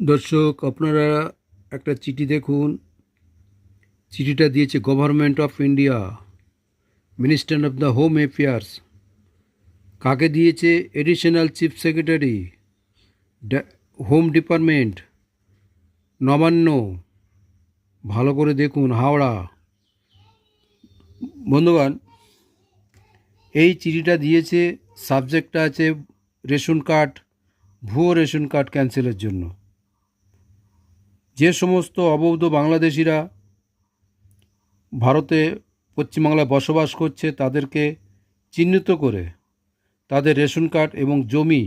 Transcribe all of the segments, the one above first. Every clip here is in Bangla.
দর্শক, আপনারা একটা চিঠি দেখুন। চিঠিটা দিয়েছে government of India, minister of the home affairs. কাকে দিয়েছে? Additional chief secretary, home department, Nabanna. ভালো করে দেখুন, হাওড়া। বন্ধুগণ, এই চিঠিটা দিয়েছে, সাবজেক্টটা আছে রেশন কার্ড, ভুয়ো রেশন কার্ড ক্যান্সেলের জন্য। যে সমস্ত অবৈধ বাংলাদেশিরা ভারতে পশ্চিমবাংলায় বসবাস করছে তাদেরকে চিহ্নিত করে তাদের রেশন কার্ড এবং জমি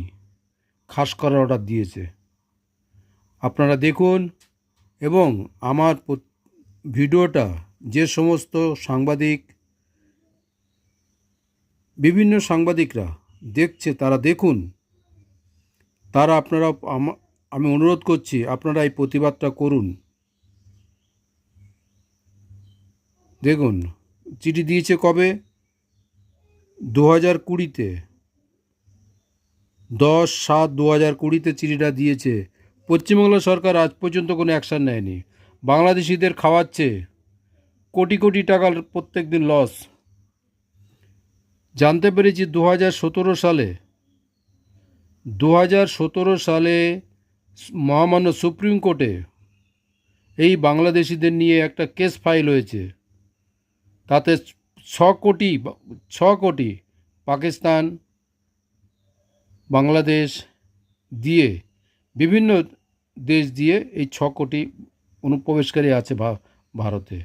খাস করার অর্ডার দিয়েছে। আপনারা দেখুন এবং আমার ভিডিওটা যে সমস্ত সাংবাদিক, বিভিন্ন সাংবাদিকরা দেখছে তারা দেখুন। তারা আপনারা আমি অনুরোধ করছি আপনারা এই প্রতিবাদটা করুন। দেখুন, চিঠি দিয়েছে কবে? 2020-তে, 10/7/2020-তে চিঠিটা দিয়েছে। পশ্চিমবাংলা সরকার আজ পর্যন্ত কোনো অ্যাকশান নেয়নি। বাংলাদেশিদের খাওয়াচ্ছে, কোটি কোটি টাকার প্রত্যেক দিন লস। জানতে পেরেছি 2017 সালে মহামান্য সুপ্রিম কোর্টে এই বাংলাদেশিদের নিয়ে একটা কেস ফাইল হয়েছে। তাতে 6 কোটি পাকিস্তান, বাংলাদেশ দিয়ে, বিভিন্ন দেশ দিয়ে এই 6 কোটি অনুপ্রবেশকারী আছে ভারতে।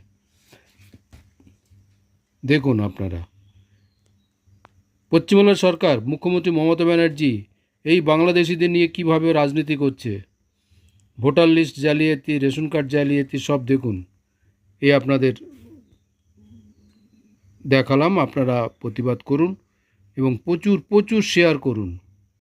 দেখুন আপনারা, পশ্চিমবাংলা সরকার, মুখ্যমন্ত্রী মমতা ব্যানার্জি এই বাংলাদেশিদের নিয়ে কিভাবে রাজনীতি করছে। ভোটার লিস্ট জালিয়াতি, রেশন কার্ড জালিয়াতি, সব দেখুন। এই আপনাদের দেখালাম, আপনারা প্রতিবাদ করুন এবং প্রচুর প্রচুর শেয়ার করুন।